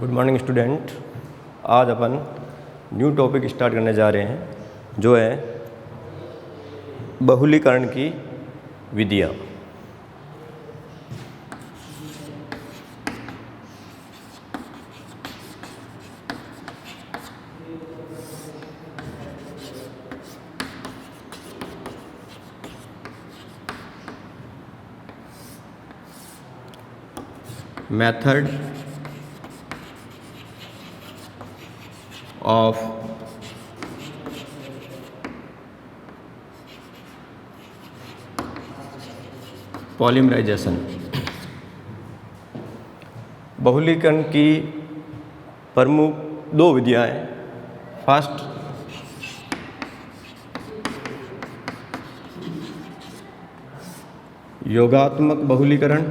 Good morning student. आज अपन new topic start करने जा रहे हैं जो है बहुलीकरण की विधियाँ। Method of polymerisation. बहुलीकरण की प्रमुख दो विधियां हैं। फर्स्ट योगात्मक बहुलीकरण,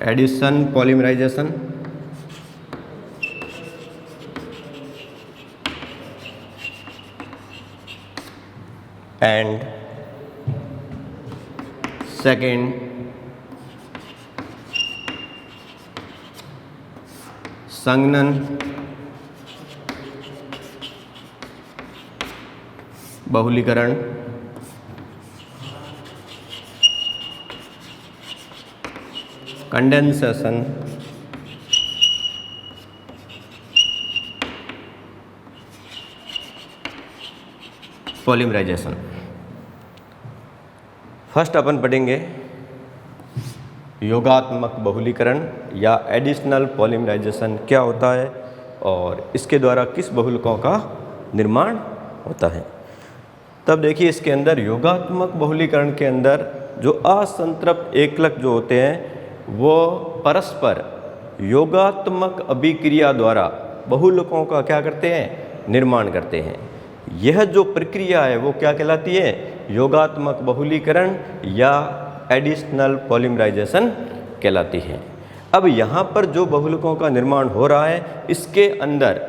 एडिशन पॉलीमराइजेशन, एंड सेकेंड संघनन बहुलीकरण, कंडेंसेशन पॉलीमराइजेशन। फर्स्ट अपन पढ़ेंगे योगात्मक बहुलीकरण या एडिशनल पॉलीमराइजेशन क्या होता है और इसके द्वारा किस बहुलकों का निर्माण होता है। तब देखिए इसके अंदर योगात्मक बहुलीकरण के अंदर जो असंतृप्त एकलक जो होते हैं वो परस्पर योगात्मक अभिक्रिया द्वारा बहुलकों का क्या करते हैं, निर्माण करते हैं। यह जो प्रक्रिया है वो क्या कहलाती है, योगात्मक बहुलीकरण या एडिशनल पॉलीमराइजेशन कहलाती है। अब यहाँ पर जो बहुलकों का निर्माण हो रहा है इसके अंदर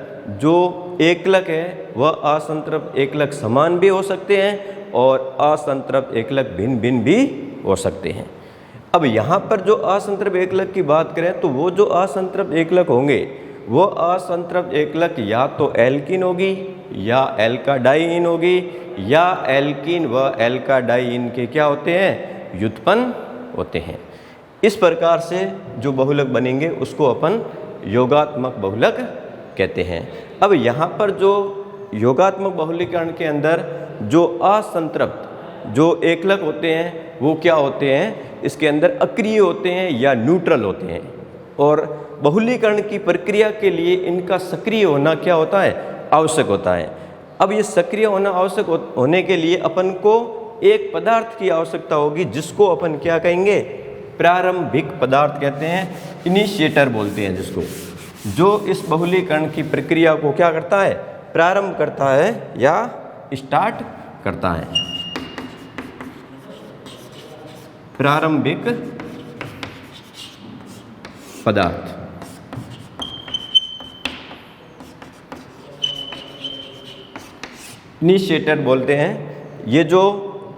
जो एकलक है वह असंतृप्त एकलक समान भी हो सकते हैं और असंतृप्त एकलक भिन्न भिन्न भी हो सकते हैं। अब यहाँ पर जो असंतृप्त एकलक की बात करें तो वो जो असंतृप्त एकलक होंगे वो असंतृप्त एकलक या तो एल्कीन होगी या एल्काडाइइन होगी या एल्कीन व एल्काडाइइन के क्या होते हैं, व्युत्पन्न होते हैं। इस प्रकार से जो बहुलक बनेंगे उसको अपन योगात्मक बहुलक कहते हैं। अब यहाँ पर जो योगात्मक बहुलीकरण के अंदर जो असंतृप्त जो एकलक होते हैं वो क्या होते हैं, इसके अंदर अक्रिय होते हैं या न्यूट्रल होते हैं और बहुलीकरण की प्रक्रिया के लिए इनका सक्रिय होना क्या होता है, आवश्यक होता है। अब ये सक्रिय होना आवश्यक होने के लिए अपन को एक पदार्थ की आवश्यकता होगी जिसको अपन क्या कहेंगे, प्रारंभिक पदार्थ कहते हैं, इनिशिएटर बोलते हैं जिसको, जो इस बहुलीकरण की प्रक्रिया को क्या करता है, प्रारंभ करता है या स्टार्ट करता है। प्रारंभिक पदार्थ इनिशिएटर बोलते हैं। ये जो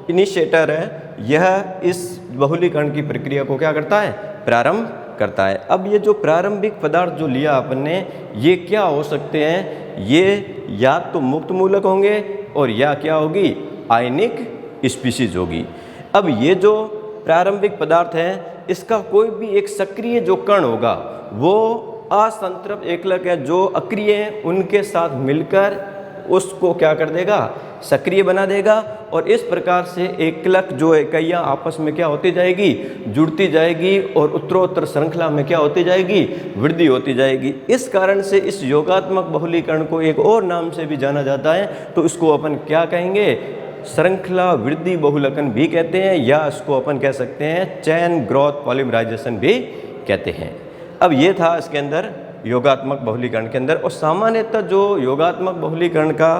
इनिशिएटर है यह इस बहुलीकरण की प्रक्रिया को क्या करता है, प्रारंभ करता है। अब ये जो प्रारंभिक पदार्थ जो लिया अपन ने ये क्या हो सकते हैं, ये या तो मुक्त मूलक होंगे और या क्या होगी, आयनिक स्पीशीज होगी। अब ये जो प्रारंभिक पदार्थ है इसका कोई भी एक सक्रिय जो कण होगा वो असंतृप्त एकलक है जो अक्रिय है उनके साथ मिलकर उसको क्या कर देगा, सक्रिय बना देगा और इस प्रकार से एकलक जो इकाइयाँ आपस में क्या होती जाएगी, जुड़ती जाएगी और उत्तरोत्तर श्रृंखला में क्या होती जाएगी, वृद्धि होती जाएगी। इस कारण से इस योगात्मक बहुलीकरण को एक और नाम से भी जाना जाता है, तो इसको अपन क्या कहेंगे, श्रृंखला वृद्धि बहुलकन भी कहते हैं या इसको अपन कह सकते हैं चैन ग्रोथ पॉलीमराइजेशन भी कहते हैं। अब ये था इसके अंदर योगात्मक बहुलीकरण के अंदर। और सामान्यतः जो योगात्मक बहुलीकरण का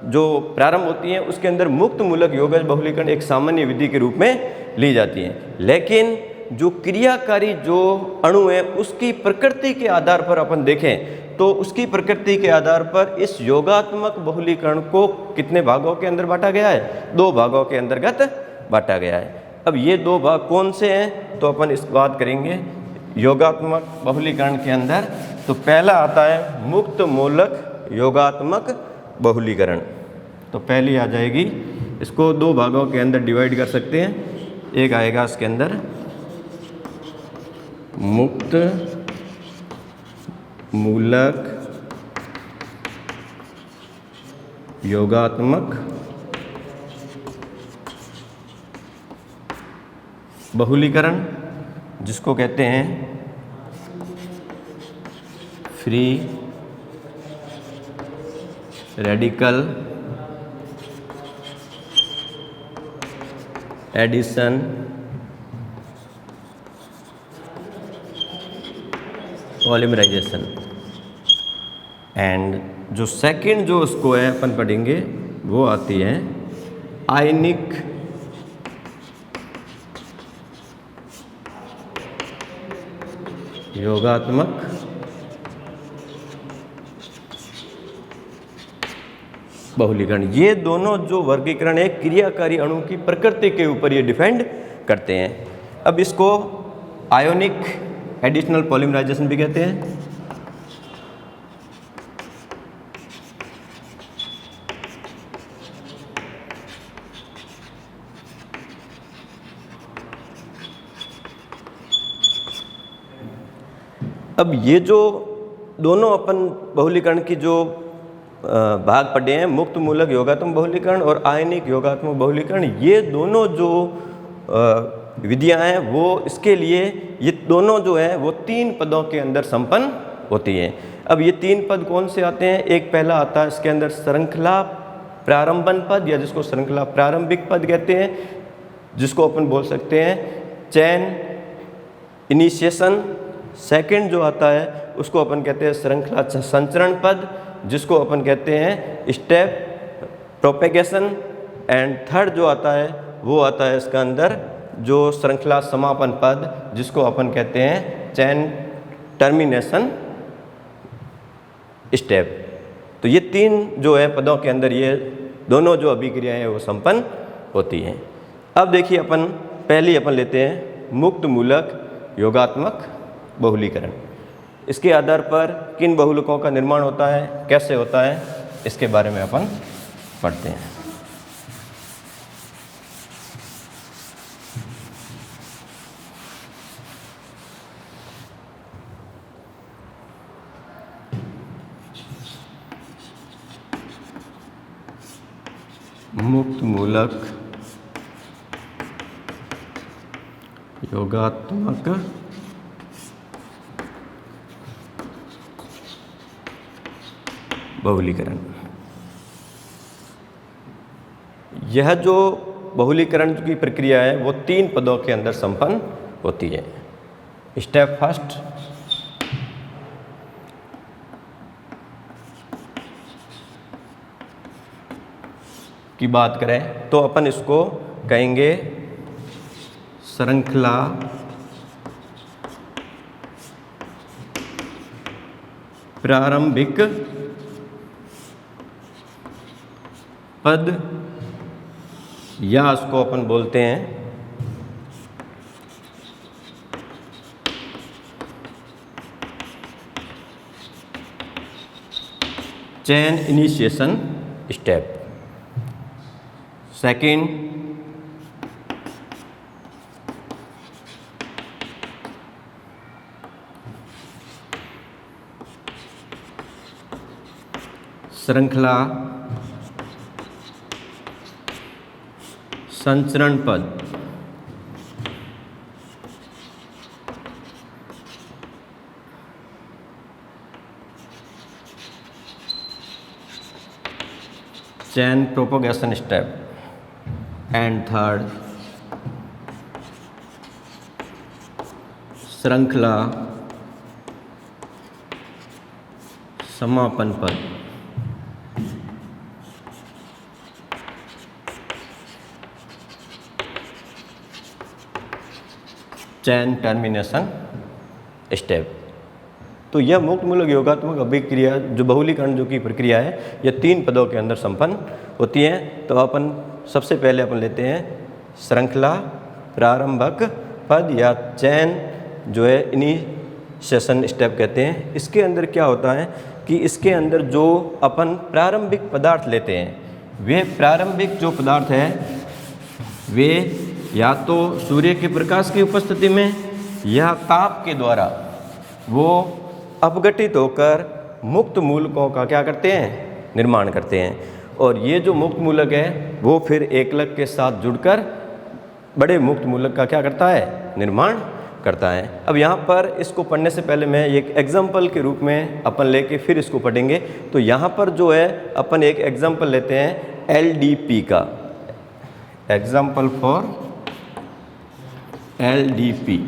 जो प्रारंभ होती है उसके अंदर मुक्त मूलक योगज बहुलीकरण एक सामान्य विधि के रूप में ली जाती है, लेकिन जो क्रियाकारी जो अणु है उसकी प्रकृति के आधार पर अपन देखें तो उसकी प्रकृति के आधार पर इस योगात्मक बहुलीकरण को कितने भागों के अंदर बांटा गया है? 2 भागों के अंतर्गत बांटा गया है। अब ये 2 भाग कौन से हैं? तो अपन इस बात करेंगे योगात्मक बहुलीकरण के अंदर। तो पहला आता है मुक्त मूलक योगात्मक बहुलीकरण। तो पहली आ जाएगी, इसको 2 भागों के अंदर डिवाइड कर सकते हैं। एक आएगा इसके अंदर मुक्त मूलक योगात्मक बहुलीकरण, जिसको कहते हैं free radical addition polymerization. And जो सेकंड जो उसको है अपन पढ़ेंगे वो आती है आयनिक योगात्मक बहुलीकरण। ये दोनों जो वर्गीकरण है क्रियाकारी अणु की प्रकृति के ऊपर ये डिपेंड करते हैं। अब इसको आयोनिक एडिशनल पॉलीमराइजेशन भी कहते हैं। अब ये जो दोनों अपन बहुलीकरण की जो भाग पढ़े हैं, मुक्त मूलक योगात्मक बहुलीकरण और आयनिक योगात्मक बहुलीकरण, ये दोनों जो विधियां हैं वो इसके लिए ये दोनों जो है वो 3 पदों के अंदर संपन्न होती हैं। अब ये 3 पद कौन से आते हैं? एक पहला आता है इसके अंदर श्रृंखला प्रारंभन पद, या जिसको श्रृंखला प्रारंभिक पद कहते हैं, जिसको अपन बोल सकते हैं चैन इनिशिएशन। सेकंड जो आता है उसको अपन कहते हैं श्रृंखला संचरण पद, जिसको अपन कहते हैं स्टेप प्रोपेगेशन। एंड थर्ड जो आता है वो आता है इसका अंदर जो श्रृंखला समापन पद, जिसको अपन कहते हैं चैन टर्मिनेशन स्टेप। तो ये 3 जो है पदों के अंदर ये दोनों जो अभिक्रियाएं हैं वो संपन्न होती हैं। अब देखिए अपन पहली अपन लेते हैं मुक्त मूलक योगात्मक बहुलीकरण। इसके आधार पर किन बहुलकों का निर्माण होता है, कैसे होता है, इसके बारे में अपन पढ़ते हैं। मुक्त मूलक योगात्मक बहुलीकरण। यह जो बहुलीकरण की प्रक्रिया है वो 3 पदों के अंदर संपन्न होती है। स्टेप फर्स्ट, की बात करें तो अपन इसको कहेंगे श्रृंखला प्रारंभिक पद, या उसको अपन बोलते हैं चैन इनिशिएशन स्टेप। सेकंड, श्रृंखला संचरण पद, चैन प्रोपोगेशन स्टेप। एंड थर्ड, श्रृंखला समापन पद। Chain termination step. तो यह मुक्त मूलक योगात्मक अभिक्रिया जो बहुलीकरण जो की प्रक्रिया है, यह 3 पदों के अंदर संपन्न होती है। तो अपन सबसे पहले अपन लेते हैं श्रृंखला प्रारंभक पद या चैन जो है इनिशिएशन स्टेप कहते हैं। इसके अंदर क्या होता है कि इसके अंदर जो अपन प्रारंभिक पदार्थ लेते हैं, वे प्रारंभिक जो पदार्थ है वे या तो सूर्य के प्रकाश की उपस्थिति में या ताप के द्वारा वो अपघटित होकर मुक्त मूलकों का क्या करते हैं, निर्माण करते हैं। और ये जो मुक्त मूलक है वो फिर एकलक के साथ जुड़कर बड़े मुक्त मूलक का क्या करता है, निर्माण करता है। अब यहाँ पर इसको पढ़ने से पहले मैं एक एग्जाम्पल के रूप में अपन लेके फिर इसको पढ़ेंगे। तो यहाँ पर जो है अपन एक एग्जाम्पल लेते हैं LDP का, एग्जाम्पल फॉर LDP,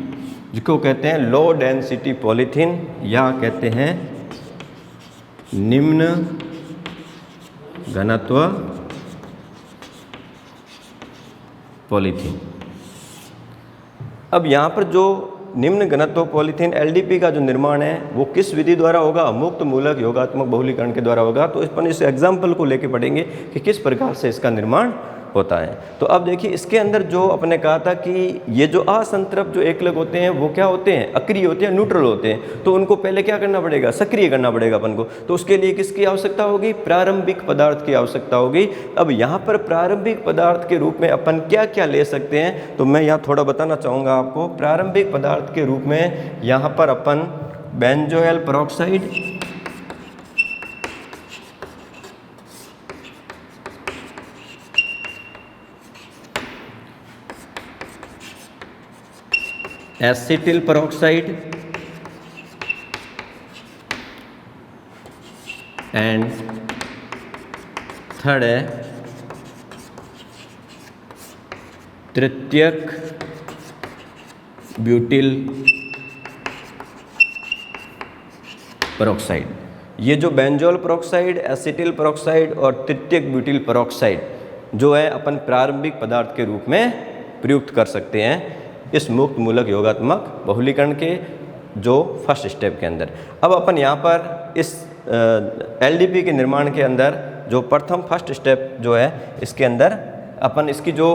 जिसको कहते हैं लो डेंसिटी पॉलीथीन या कहते हैं निम्न घनत्व पॉलीथीन। अब यहाँ पर जो निम्न घनत्व पॉलीथीन LDP का जो निर्माण है वो किस विधि द्वारा होगा, मुक्त मूलक योगात्मक बहुलीकरण के द्वारा होगा। तो अपन इस एग्जाम्पल को लेके पढ़ेंगे कि किस प्रकार से इसका निर्माण होता है। तो अब देखिए इसके अंदर जो अपने कहा था कि ये जो असंतृप्त जो एकलक होते हैं वो क्या होते हैं, अक्रिय होते हैं, न्यूट्रल होते हैं। तो उनको पहले क्या करना पड़ेगा, सक्रिय करना पड़ेगा अपन को। तो उसके लिए किसकी आवश्यकता होगी, प्रारंभिक पदार्थ की आवश्यकता होगी। अब यहाँ पर प्रारंभिक पदार्थ के रूप में अपन क्या क्या ले सकते हैं, तो मैं यहाँ थोड़ा बताना चाहूँगा आपको। प्रारंभिक पदार्थ के रूप में यहाँ पर अपन benzoyl peroxide, acetyl peroxide and third है तृतीयक ब्यूटिल पेरोक्साइड। ये जो बेंजोल पेरोक्साइड, एसिटिल पेरोक्साइड और तृतीयक ब्यूटिल पेरोक्साइड जो है अपन प्रारंभिक पदार्थ के रूप में प्रयुक्त कर सकते हैं इस मुक्त मूलक योगात्मक बहुलीकरण के जो फर्स्ट स्टेप के अंदर। अब अपन यहाँ पर इस LDP के निर्माण के अंदर जो प्रथम फर्स्ट स्टेप जो है इसके अंदर अपन इसकी जो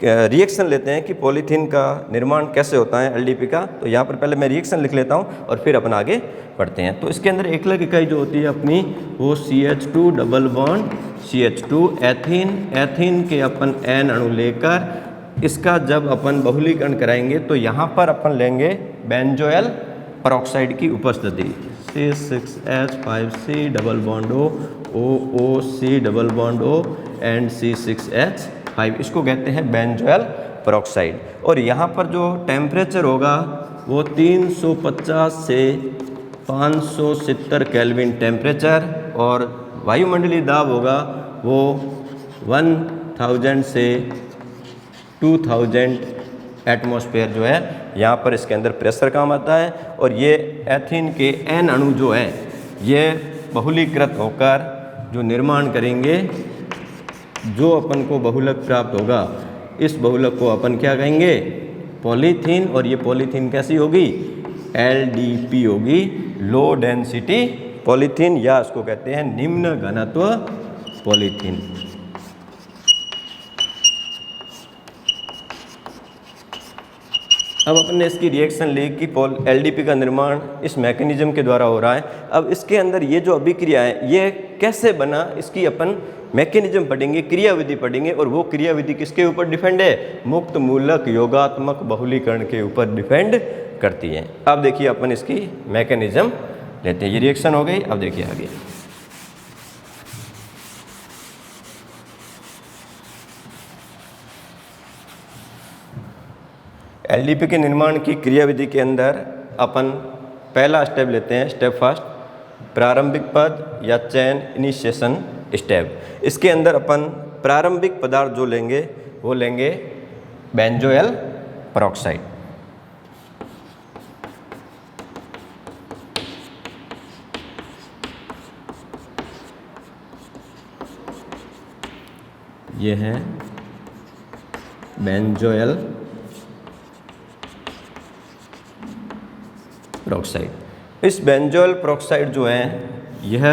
रिएक्शन लेते हैं कि पॉलीथीन का निर्माण कैसे होता है LDP का। तो यहाँ पर पहले मैं रिएक्शन लिख लेता हूँ और फिर अपन आगे बढ़ते हैं। तो इसके अंदर एकलक इकाई जो होती है अपनी वो CH2 double bond CH2 ethene के अपन N अणु लेकर इसका जब अपन बहुलीकरण कराएंगे तो यहाँ पर अपन लेंगे बेंजोइल पेरोक्साइड की उपस्थिति, C6H5C double bond O C double bond O and C6H5, इसको कहते हैं बेंजोइल पेरोक्साइड। और यहाँ पर जो टेम्परेचर होगा वो 350 से 570 केल्विन टेम्परेचर, और वायुमंडलीय दाब होगा वो 1000 से 2000 एटमॉस्फेयर जो है यहाँ पर इसके अंदर प्रेशर काम आता है। और ये एथीन के N अणु जो है ये बहुलीकृत होकर जो निर्माण करेंगे, जो अपन को बहुलक प्राप्त होगा, इस बहुलक को अपन क्या कहेंगे, पॉलीथीन। और ये पॉलीथीन कैसी होगी, LDP होगी, लो डेंसिटी पॉलीथीन, या इसको कहते हैं निम्न घनत्व पॉलीथीन। अब अपन ने इसकी रिएक्शन ली कि LDP का निर्माण इस मैकेनिज्म के द्वारा हो रहा है। अब इसके अंदर ये जो अभिक्रिया है ये कैसे बना, इसकी अपन मैकेनिज्म पढ़ेंगे, क्रियाविधि पढ़ेंगे। और वो क्रियाविधि किसके ऊपर डिपेंड है, मुक्त मूलक योगात्मक बहुलीकरण के ऊपर डिपेंड करती है। अब देखिए अपन इसकी मैकेनिज्म लेते हैं। ये रिएक्शन हो गई, अब देखिए आगे। LDP के निर्माण की क्रियाविधि के अंदर अपन पहला स्टेप लेते हैं, स्टेप फर्स्ट, प्रारंभिक पद या चैन इनिशिएशन स्टेप। इसके अंदर अपन प्रारंभिक पदार्थ जो लेंगे वो लेंगे बेंजोइल पेरोक्साइड। ये है बेंजोइल पेरोक्साइड। इस बेंजोइल पेरोक्साइड जो है यह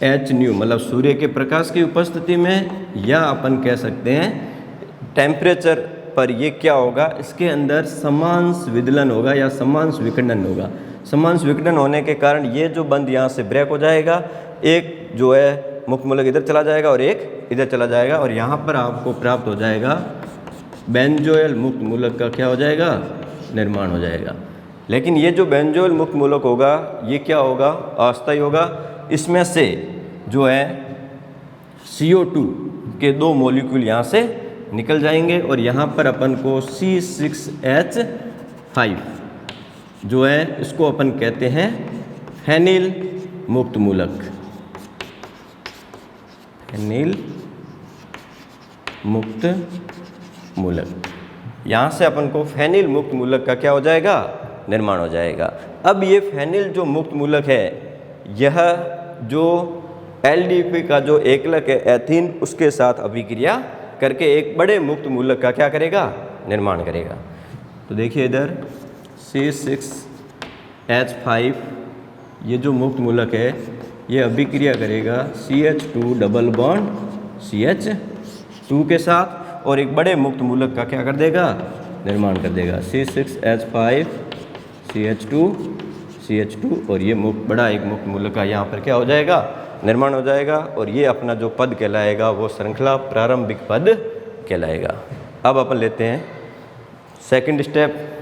एच न्यू मतलब सूर्य के प्रकाश की उपस्थिति में, या अपन कह सकते हैं टेम्परेचर पर ये क्या होगा, इसके अंदर समांश विदलन होगा या समांश विखंडन होगा। समांश विखंडन होने के कारण ये जो बंध यहाँ से ब्रेक हो जाएगा, एक जो है मुक्त मूलक इधर चला जाएगा और एक इधर चला जाएगा, और यहाँ पर आपको प्राप्त हो जाएगा बेंजोइल मुक्त मूलक का क्या हो जाएगा, निर्माण हो जाएगा। लेकिन ये जो बेंजोइल मुक्त मूलक होगा ये क्या होगा, अस्थायी होगा। इसमें से जो है CO2 के 2 मॉलिक्यूल यहाँ से निकल जाएंगे और यहाँ पर अपन को C6H5 जो है इसको अपन कहते हैं फेनिल मुक्त मूलक। फेनिल मुक्त मूलक, यहाँ से अपन को फेनिल मुक्त मूलक का क्या हो जाएगा, निर्माण हो जाएगा। अब ये फेनिल जो मुक्त मूलक है, यह जो LDP का जो एकलक है एथीन, उसके साथ अभिक्रिया करके एक बड़े मुक्त मूलक का क्या करेगा, निर्माण करेगा। तो देखिए इधर C6H5 ये जो मुक्त मूलक है ये अभिक्रिया करेगा CH2 डबल बॉन्ड CH2 के साथ और एक बड़े मुक्त मूलक का क्या कर देगा, निर्माण कर देगा। C6H5 CH2 और ये बड़ा एक मुक्त मूलक का यहाँ पर क्या हो जाएगा, निर्माण हो जाएगा। और ये अपना जो पद कहलाएगा वो श्रृंखला प्रारंभिक पद कहलाएगा। अब अपन लेते हैं सेकंड स्टेप।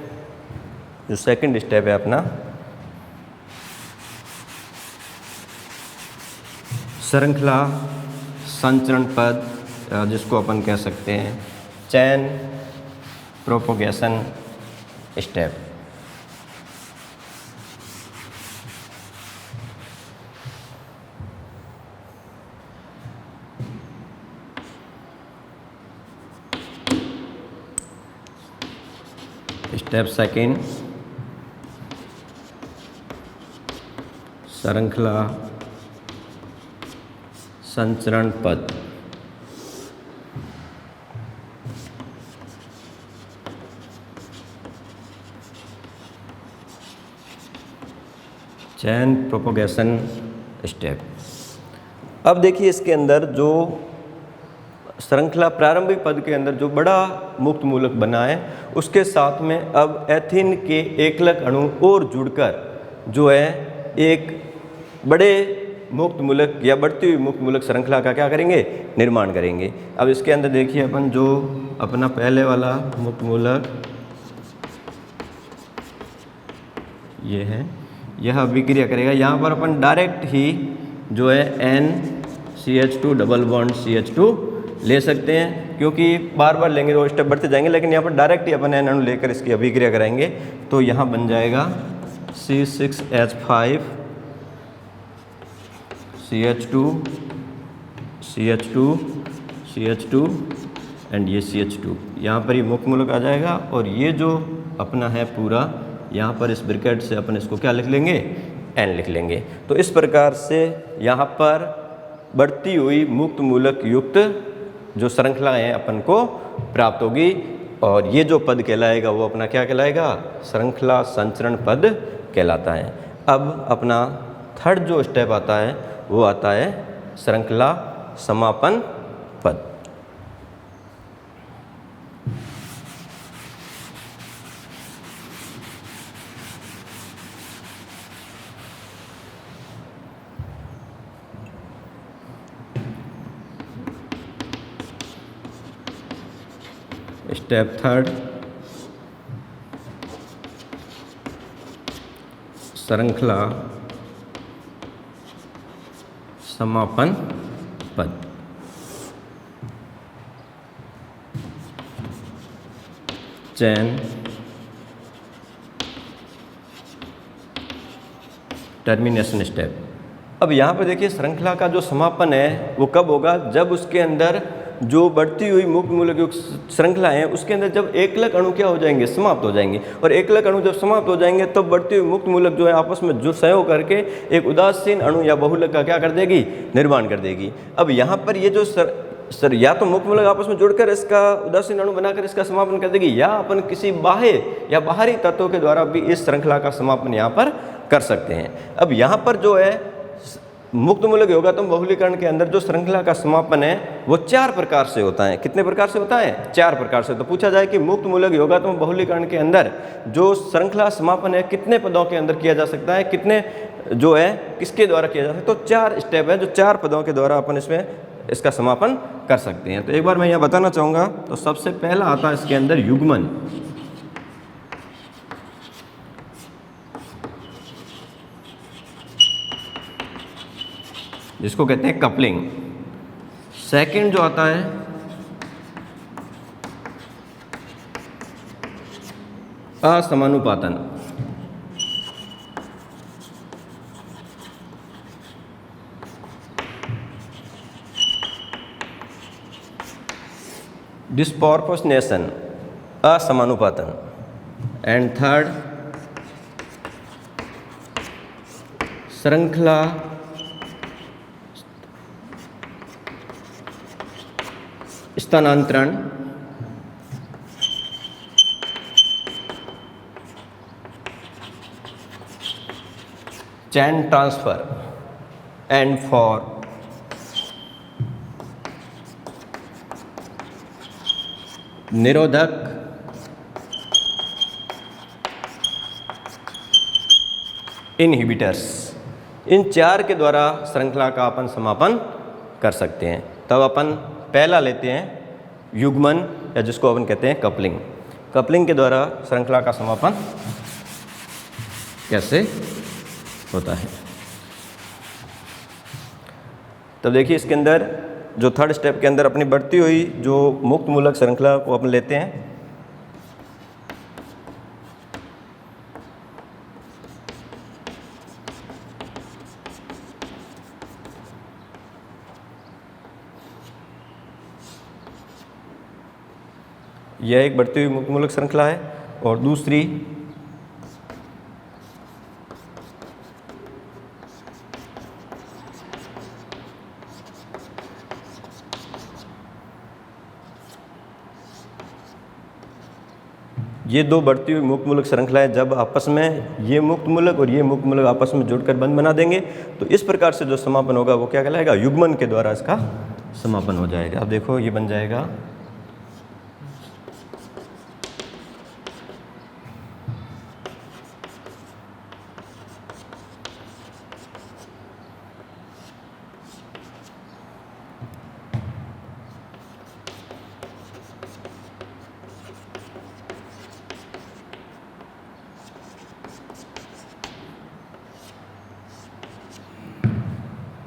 जो सेकंड स्टेप है अपना श्रृंखला संचरण पद, जिसको अपन कह सकते हैं चैन प्रोपोगेशन स्टेप। स्टेप सेकेंड, श्रृंखला संचरण पद। चैन प्रोपोगेशन स्टेप। अब देखिए इसके अंदर जो श्रृंखला प्रारंभिक पद के अंदर जो बड़ा मुक्त मूलक बना है उसके साथ में अब एथीन के एकलक अणु और जुड़कर जो है एक बड़े मुक्त मूलक या बढ़ती हुई मुक्त मूलक श्रृंखला का क्या करेंगे, निर्माण करेंगे। अब इसके अंदर देखिए अपन जो अपना पहले वाला मुक्त मूलक ये है, यह अभिक्रिया करेगा। यहाँ पर अपन डायरेक्ट ही जो है NCH2 डबल बॉन्ड CH2 ले सकते हैं, क्योंकि बार बार लेंगे तो स्टेप बढ़ते जाएंगे, लेकिन यहाँ पर डायरेक्ट ही अपन N अणु लेकर इसकी अभिक्रिया कराएंगे। तो यहाँ बन जाएगा C6H5 CH2 एंड ये CH2, यहाँ पर ये मुक्त मूलक आ जाएगा। और ये जो अपना है पूरा यहाँ पर इस ब्रैकेट से अपन इसको क्या लिख लेंगे, N लिख लेंगे। तो इस प्रकार से यहाँ पर बढ़ती हुई मुक्त मूलक युक्त जो श्रृंखला है अपन को प्राप्त होगी, और ये जो पद कहलाएगा वो अपना क्या कहलाएगा, श्रृंखला संचरण पद कहलाता है। अब अपना थर्ड जो स्टेप आता है वो आता है श्रृंखला समापन पद। स्टेप थर्ड, श्रृंखला समापन पद। Chain termination step. अब यहाँ पर देखिए श्रृंखला का जो समापन है वो कब होगा, जब उसके अंदर जो बढ़ती हुई मुक्त मूलक युक्त श्रृंखला है उसके अंदर जब एकलक अणु क्या हो जाएंगे, समाप्त हो जाएंगे। और एकलक अणु जब समाप्त हो जाएंगे तब बढ़ती हुई मुक्त मूलक जो है आपस में जो सहयोग करके एक उदासीन अणु या बहुलक का क्या कर देगी, निर्माण कर देगी। अब यहाँ पर ये जो सर या तो मुक्त मूलक आपस में जुड़कर इसका उदासीन अणु बनाकर इसका समापन कर देगी, या अपन किसी बाह्य या बाहरी तत्वों के द्वारा भी इस श्रृंखला का समापन यहाँ पर कर सकते हैं। अब यहाँ पर जो है मुक्त मूलक योगात्मक बहुलीकरण के अंदर जो श्रृंखला का समापन है वो 4 प्रकार से होता है। कितने प्रकार से होता है? 4 प्रकार से। तो पूछा जाए कि मुक्त मूलक योगात्मक बहुलीकरण के अंदर जो श्रृंखला समापन है कितने पदों के अंदर किया जा सकता है, कितने जो है किसके द्वारा किया जा सकता है? तो 4 स्टेप है जो 4 पदों के द्वारा अपन इसमें इसका समापन कर सकते हैं। तो एक बार मैं यहाँ बताना चाहूँगा, तो सबसे पहला आता है इसके अंदर युग्मन। जिसको कहते हैं कपलिंग। सेकंड जो आता है असमानुपातन। डिस्प्रपोर्शनेशन, असमानुपातन। एंड थर्ड श्रृंखला स्थानांतरण। चैन ट्रांसफर। एंड फॉर निरोधक इनहिबिटर्स। इन 4 के द्वारा श्रृंखला का अपन समापन कर सकते हैं। तब अपन पहला लेते हैं युग्मन, या जिसको अपन कहते हैं कपलिंग। कपलिंग के द्वारा श्रृंखला का समापन कैसे होता है? तब देखिए इसके अंदर जो थर्ड स्टेप के अंदर अपनी बढ़ती हुई जो मुक्त मूलक श्रृंखला को अपन लेते हैं। यह एक बढ़ती हुई मुक्त मूलक श्रृंखला है। और दूसरी ये 2 बढ़ती हुई मुक्त मूलक श्रृंखलाएं जब आपस में ये मुक्त मूलक और ये मुक्त मूलक आपस में जुड़कर बंध बना देंगे तो इस प्रकार से जो समापन होगा वो क्या कहलाएगा? युग्मन के द्वारा इसका समापन हो जाएगा। अब देखो ये बन जाएगा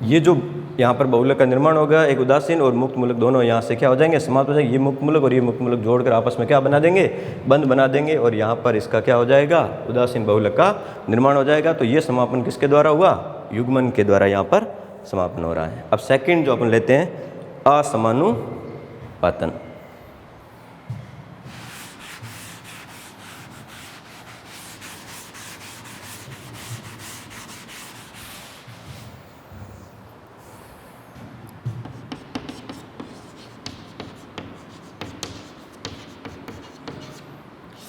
ये जो यहाँ पर बहुलक का निर्माण होगा, एक उदासीन और मुक्त मूलक दोनों यहाँ से क्या हो जाएंगे? समाप्त हो जाएंगे। ये मुक्त मूलक और ये मुक्त मूलक जोड़कर आपस में क्या बना देंगे? बंध बना देंगे। और यहाँ पर इसका क्या हो जाएगा? उदासीन बहुलक का निर्माण हो जाएगा। तो ये समापन किसके द्वारा हुआ? युग्मन के द्वारा यहाँ पर समापन हो रहा है। अब सेकंड जो अपन लेते हैं असमानुपातन।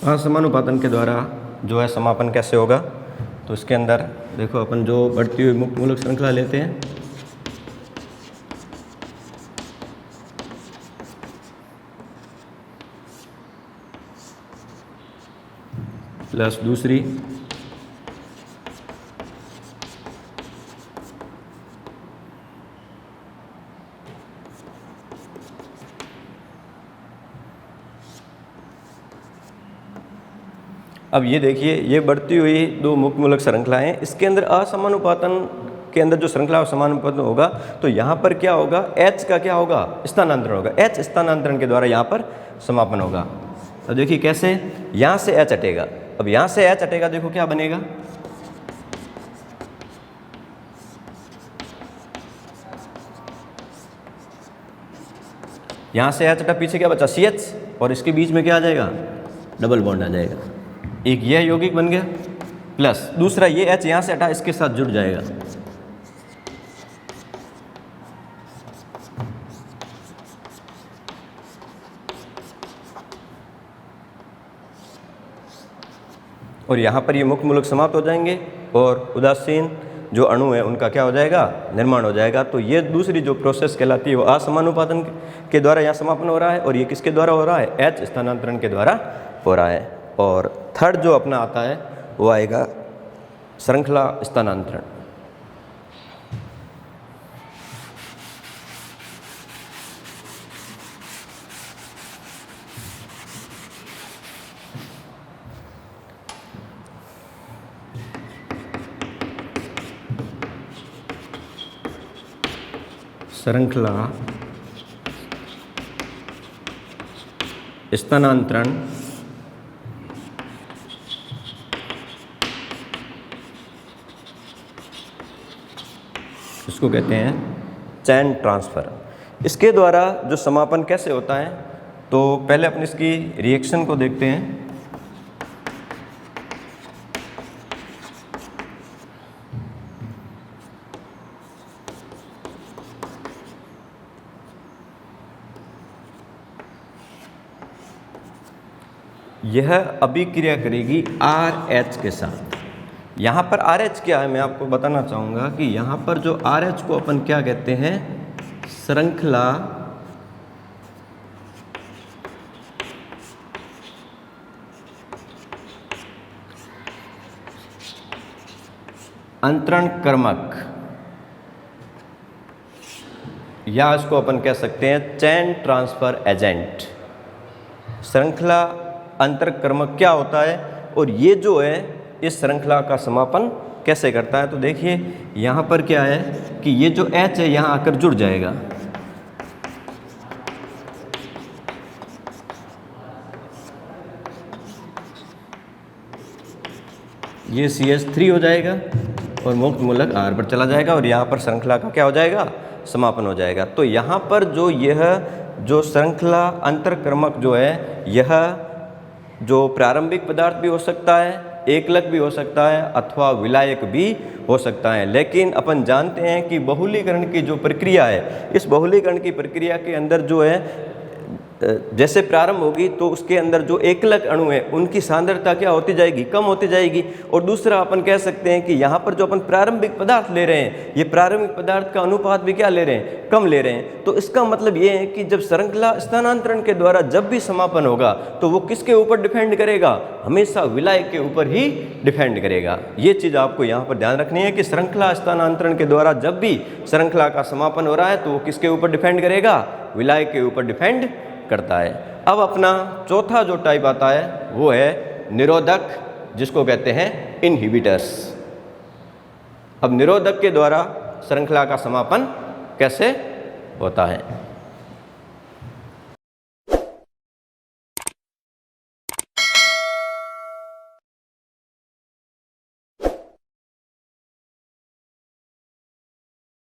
असमानुपातन के द्वारा जो है समापन कैसे होगा? तो इसके अंदर देखो अपन जो बढ़ती हुई मुक्त मूलक श्रृंखला लेते हैं, प्लस दूसरी अब ये देखिए ये बढ़ती हुई 2 मुक्त मूलक श्रृंखलाएं, इसके अंदर असमानुपातन के अंदर जो श्रृंखला समानुपातन होगा तो यहाँ पर क्या होगा? H का क्या होगा? स्थानांतरण होगा। H स्थानांतरण के द्वारा यहाँ पर समापन होगा। अब देखिए कैसे? यहाँ से H हटेगा। अब यहाँ से H हटेगा, देखो क्या बनेगा? यहाँ से H हटा, पीछे क्या बचा? CH। और इसके बीच में क्या आ जाएगा? डबल बॉन्ड आ जाएगा। एक यह यौगिक बन गया, प्लस दूसरा ये H यहाँ से हटा, इसके साथ जुड़ जाएगा। और यहाँ पर ये मुख्य मूलक समाप्त हो जाएंगे और उदासीन जो अणु है उनका क्या हो जाएगा, निर्माण हो जाएगा। तो ये दूसरी जो प्रोसेस कहलाती है वो असमानुपातन के द्वारा यहाँ समापन हो रहा है, और ये किसके द्वारा हो रहा है, H स्थानांतरण के द्वारा हो रहा है। और थर्ड जो अपना आता है वो आएगा श्रृंखला स्थानांतरण। श्रृंखला स्थानांतरण इसको कहते हैं चैन ट्रांसफर। इसके द्वारा जो समापन कैसे होता है, तो पहले अपने इसकी रिएक्शन को देखते हैं। यह अभिक्रिया करेगी RH के साथ। यहाँ पर RH क्या है मैं आपको बताना चाहूँगा कि यहाँ पर जो RH को अपन क्या कहते हैं, श्रृंखला अंतरण कर्मक, या इसको अपन कह सकते हैं चैन ट्रांसफर एजेंट। श्रृंखला अंतर कर्मक क्या होता है और ये जो है इस श्रृंखला का समापन कैसे करता है। तो देखिए यहाँ पर क्या है कि ये जो H है यहाँ आकर जुड़ जाएगा, ये CH3 हो जाएगा और मुक्त मूलक R पर चला जाएगा और यहाँ पर श्रृंखला का क्या हो जाएगा, समापन हो जाएगा। तो यहाँ पर जो यह जो श्रृंखला अंतरक्रमक जो है, यह जो प्रारंभिक पदार्थ भी हो सकता है, एकलक भी हो सकता है अथवा विलायक भी हो सकता है। लेकिन अपन जानते हैं कि बहुलीकरण की जो प्रक्रिया है, इस बहुलीकरण की प्रक्रिया के अंदर जो है जैसे प्रारंभ होगी तो उसके अंदर जो एकलक अणु है उनकी सांद्रता क्या होती जाएगी, कम होती जाएगी। और दूसरा अपन कह सकते हैं कि यहाँ पर जो अपन प्रारंभिक पदार्थ ले रहे हैं, ये प्रारंभिक पदार्थ का अनुपात भी क्या ले रहे हैं, कम ले रहे हैं। तो इसका मतलब ये है कि जब श्रृंखला स्थानांतरण के द्वारा जब भी समापन होगा तो वो किसके ऊपर डिपेंड करेगा, हमेशा विलायक के ऊपर ही डिपेंड करेगा। ये चीज़ आपको यहाँ पर ध्यान रखनी है कि श्रृंखला स्थानांतरण के द्वारा जब भी श्रृंखला का समापन हो रहा है तो वो किसके ऊपर डिपेंड करेगा, विलायक के ऊपर डिपेंड करता है। अब अपना चौथा जो टाइप आता है वो है निरोधक, जिसको कहते हैं इनहिबिटर्स। अब निरोधक के द्वारा श्रृंखला का समापन कैसे होता है।